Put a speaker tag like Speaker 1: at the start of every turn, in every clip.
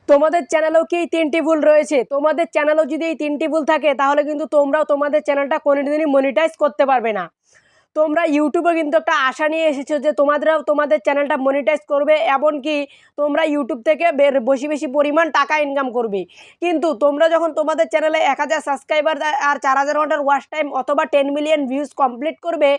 Speaker 1: তোমাদের চ্যানেলেও কি এই 3টি ভুল রয়েছে? তোমাদের চ্যানেলেও যদি এই 3টি ভুল থাকে তাহলে কিন্তু তোমরাও তোমাদের চ্যানেলটা কোনোদিনই মনিটাইজ করতে পারবে না। তোমরা ইউটিউবে কিন্তু একটা আশা নিয়ে এসেছো যে তোমাদেরও তোমাদের চ্যানেলটা মনিটাইজ করবে, এমনকি তোমরা ইউটিউব থেকে বেশি বেশি পরিমাণ টাকা ইনকাম করবে। কিন্তু তোমরা যখন তোমাদের চ্যানেলে 1000 সাবস্ক্রাইবার আর 4000 ঘন্টার ওয়াচ টাইম অথবা 10 মিলিয়ন ভিউজ কমপ্লিট করবে,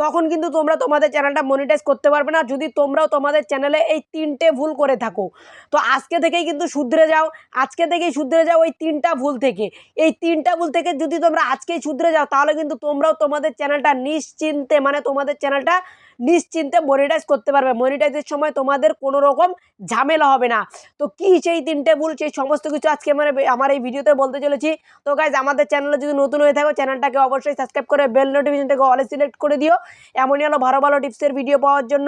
Speaker 1: তখন কিন্তু তোমরা তোমাদের চ্যানেলটা মনিটাইজ করতে পারবে না, যদি তোমরাও তোমাদের চ্যানেলে এই 3টে ভুল করে থাকো। তো আজকে থেকেই কিন্তু শুধরে যাও, আজকে থেকেই শুধরে যাও ওই 3টা ভুল থেকে। এই 3টা ভুল থেকে যদি তোমরা আজকেই শুধরে যাও তাহলে কিন্তু তোমরাও তোমাদের চ্যানেলটা নিশ্চিন্তে তোমাদের চ্যানেলটা নিশ্চিন্তে মনিটাইজ করতে পারবে। মনিটাইজের সময় তোমাদের কোনো রকম ঝামেলা হবে না। তো কি সেই 3টে ভুল, সেই সমস্ত কিছু আজকে আমার এই ভিডিওতে বলতে চলেছি। তো গাইজ, আমাদের চ্যানেলে যদি নতুন হয়ে থাকো চ্যানেলটাকে অবশ্যই সাবস্ক্রাইব করে বেল নোটিফিকেশনটাকে অলে সিলেক্ট করে দিও, এমনই হলো ভালো ভালো টিপসের ভিডিও পাওয়ার জন্য।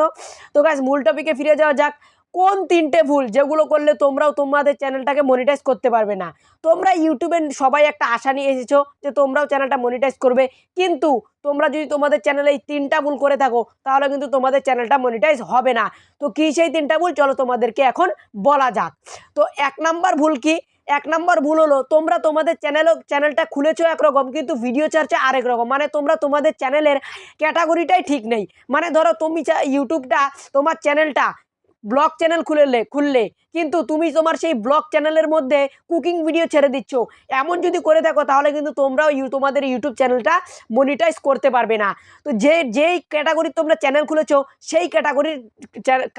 Speaker 1: তো গাইজ, মূল টপিকে ফিরে যাওয়া যাক। কোন 3টে ভুল যেগুলো করলে তোমরাও তোমাদের চ্যানেলটাকে মনিটাইজ করতে পারবে না? তোমরা ইউটিউবে সবাই একটা আশা নিয়ে এসেছো যে তোমরাও চ্যানেলটা মনিটাইজ করবে, কিন্তু তোমরা যদি তোমাদের চ্যানেলে এই 3টা ভুল করে থাকো তাহলে কিন্তু তোমাদের চ্যানেলটা মনিটাইজ হবে না। তো কি সেই 3টা ভুল, চলো তোমাদেরকে এখন বলা যাক। তো 1 নাম্বার ভুল কি? 1 নাম্বার ভুল হলো, তোমরা তোমাদের চ্যানেলটা খুলেছো একরকম কিন্তু ভিডিও ছাড়ছে আরেক রকম। মানে তোমরা তোমাদের চ্যানেলের ক্যাটাগরিটাই ঠিক নেই। মানে ধরো তুমি ইউটিউবটা তোমার চ্যানেলটা ব্লগ চ্যানেল খুললে কিন্তু তুমি তোমার সেই ব্লগ চ্যানেলের মধ্যে কুকিং ভিডিও ছেড়ে দিচ্ছ। এমন যদি করে থাকো তাহলে কিন্তু তোমরাও তোমাদের ইউটিউব চ্যানেলটা মনিটাইজ করতে পারবে না। তো যেই ক্যাটাগরির তোমরা চ্যানেল খুলেছো সেই ক্যাটাগরির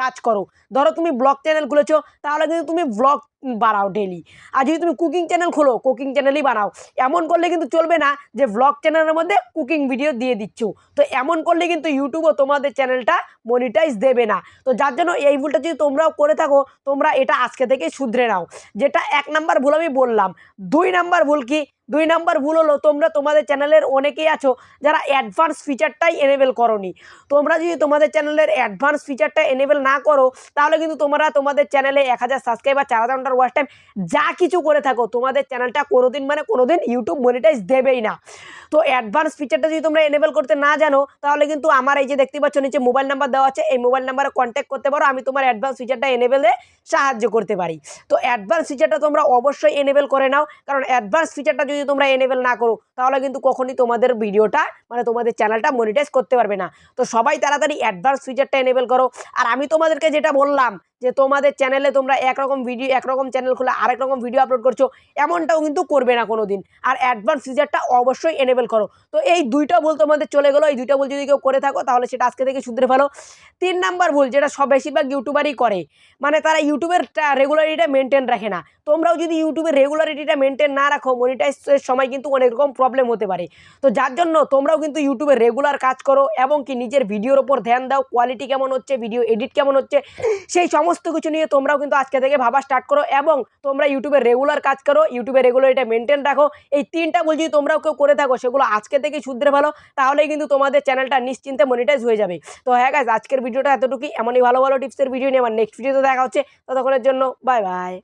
Speaker 1: কাজ করো। ধরো তুমি ব্লগ চ্যানেল খুলেছো, তাহলে কিন্তু তুমি ব্লগ বানাও ডেলি। আর যদি তুমি কুকিং চ্যানেল খোলো, কুকিং চ্যানেলই বানাও। এমন করলে কিন্তু চলবে না যে ব্লগ চ্যানেলের মধ্যে কুকিং ভিডিও দিয়ে দিচ্ছ। তো এমন করলে কিন্তু ইউটিউবও তোমাদের চ্যানেলটা মনিটাইজ দেবে না। তো যার জন্য এই ভুলটা যদি তোমরাও করে থাকো, তোমরা এটা আজকে থেকে শুধরে নাও। যেটা 1 নাম্বার ভুল আমি বললাম। 2 নাম্বার ভুল কি? 2 নাম্বার ভুল হলো, তোমরা তোমাদের চ্যানেলের অনেকেই আছো যারা অ্যাডভান্স ফিচারটাই এনেবেল করোনি। তোমরা যদি তোমাদের চ্যানেলের অ্যাডভান্স ফিচারটা এনেবেল না করো তাহলে কিন্তু তোমরা তোমাদের চ্যানেলে 1000 সাবস্ক্রাইবার 4000 ঘন্টার ওয়াচ টাইম যা কিছু করে থাকো, তোমাদের চ্যানেলটা কোনোদিন ইউটিউব মনিটাইজ দেবেই না। তো অ্যাডভান্স ফিচারটা যদি তোমরা এনেবেল করতে না জানো তাহলে কিন্তু আমার এই যে দেখতে পাচ্ছ নিচে মোবাইল নাম্বার দেওয়া আছে, এই মোবাইল নাম্বারে কন্ট্যাক্ট করতে পারো, আমি তোমার অ্যাডভান্স ফিচারটা এনেবেলে সাহায্য করতে পারি। তো অ্যাডভান্স ফিচারটা তোমরা অবশ্যই এনেবেল করে নাও, কারণ অ্যাডভান্স ফিচারটা যদি তোমরা এনেবেল না করো তাহলে কিন্তু কখনই তোমাদের ভিডিওটা তোমাদের চ্যানেলটা মনিটাইজ করতে পারবে না। তো সবাই তাড়াতাড়ি অ্যাডভান্স ফিচারটা এনেবেল করো। আর আমি তোমাদেরকে যেটা বললাম যে তোমাদের চ্যানেলে তোমরা একরকম চ্যানেল খুলে আরেক রকম ভিডিও আপলোড করছো, এমনটাও কিন্তু করবে না কোনো দিন। আর অ্যাডভান্স ফিচারটা অবশ্যই এনেবেল করো। তো এই 2টা ভুল তোমাদের চলে গেলো। এই 2টা ভুল যদি কেউ করে থাকো তাহলে সেটা আজকে থেকে শুধরে ফেলো। 3 নাম্বার ভুল, যেটা বেশিরভাগ ইউটিউবারই করে, তারা ইউটিউবের রেগুলারিটিটা মেনটেন রাখে না। তোমরাও যদি ইউটিউবের রেগুলারিটিটা মেনটেন না রাখো, মনিটাইজের সময় কিন্তু অনেক রকম প্রবলেম হতে পারে। তো যার জন্য তোমরাও কিন্তু ইউটিউবে রেগুলার কাজ করো এবং কি নিজের ভিডিওর ওপর ধ্যান দাও, কোয়ালিটি কেমন হচ্ছে, ভিডিও এডিট কেমন হচ্ছে, সেই সমস্ত কিছু নিয়ে তোমরাও কিন্তু আজকে থেকে ভাবা স্টার্ট করো এবং তোমরা ইউটিউবে রেগুলার কাজ করো, ইউটিউবে রেগুলারিটি মেনটেন রাখো। এই 3টা ভুল যদি তোমরাও কেউ করে থাকো সেগুলো আজকে থেকে শুধরে ফেলো, তাহলেই কিন্তু তোমাদের চ্যানেলটা নিশ্চিন্তে মনিটাইজ হয়ে যাবে। তো হ্যাঁ গাইস, আজকের ভিডিওটা এতটুকুই। এমনই ভালো ভালো টিপসের ভিডিও নিয়ে আমার নেক্সট ভিডিওতে দেখা হচ্ছে। ততক্ষণের জন্য বাই বাই।